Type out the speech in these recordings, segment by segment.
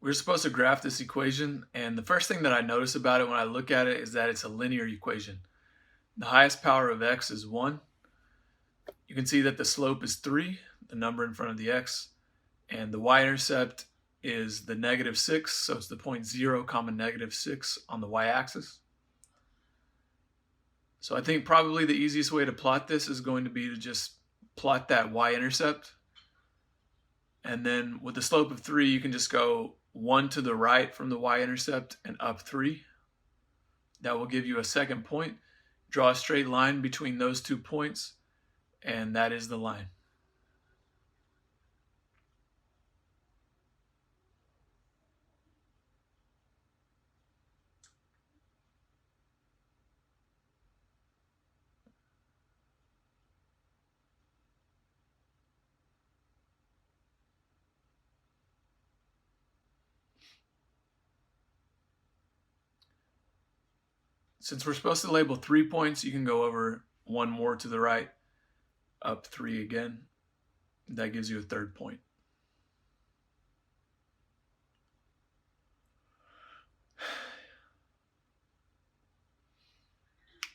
We're supposed to graph this equation, and the first thing that I notice about it when I look at it is that it's a linear equation. The highest power of x is 1. You can see that the slope is 3, the number in front of the x, and the y-intercept is the -6, so it's the point 0, -6 on the y-axis. So I think probably the easiest way to plot this is going to be to just plot that y-intercept. And then with the slope of 3, you can just go 1 to the right from the y-intercept and up 3. That will give you a second point. Draw a straight line between those 2 points, and that is the line. Since we're supposed to label 3 points, you can go over 1 more to the right, up 3 again. That gives you a third point.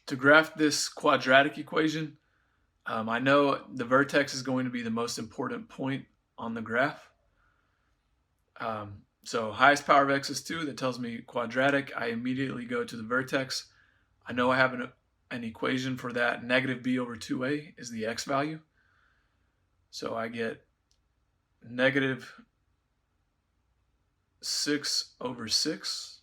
To graph this quadratic equation, I know the vertex is going to be the most important point on the graph. So highest power of x is 2. That tells me quadratic. I immediately go to the vertex. I know I have an equation for that. -b over 2a is the x value. So I get -6 over 6.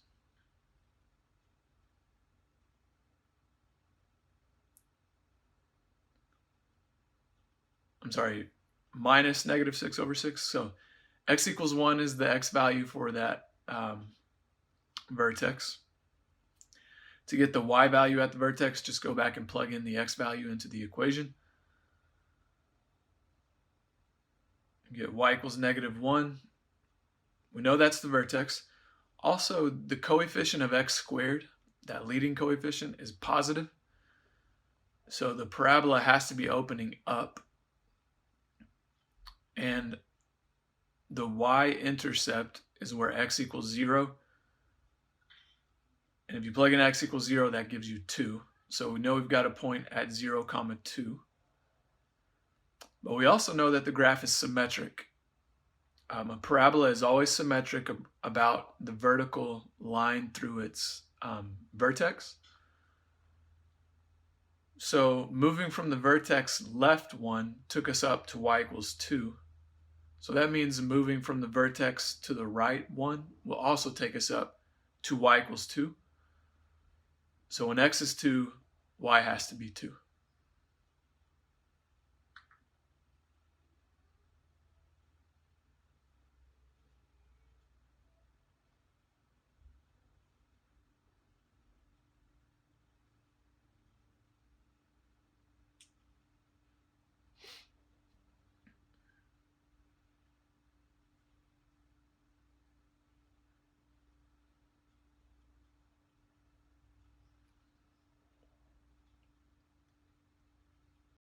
I'm sorry, minus -6 over 6. So x equals 1 is the x value for that vertex. To get the y value at the vertex, just go back and plug in the x value into the equation. You get y equals -1. We know that's the vertex. Also, the coefficient of x squared, that leading coefficient, is positive. So the parabola has to be opening up. And the y-intercept is where x equals 0. And if you plug in x equals 0, that gives you 2. So we know we've got a point at 0, 2. But we also know that the graph is symmetric. A parabola is always symmetric about the vertical line through its vertex. So moving from the vertex left 1 took us up to y equals 2. So that means moving from the vertex to the right 1 will also take us up to y equals 2. So when x is 2, y has to be 2.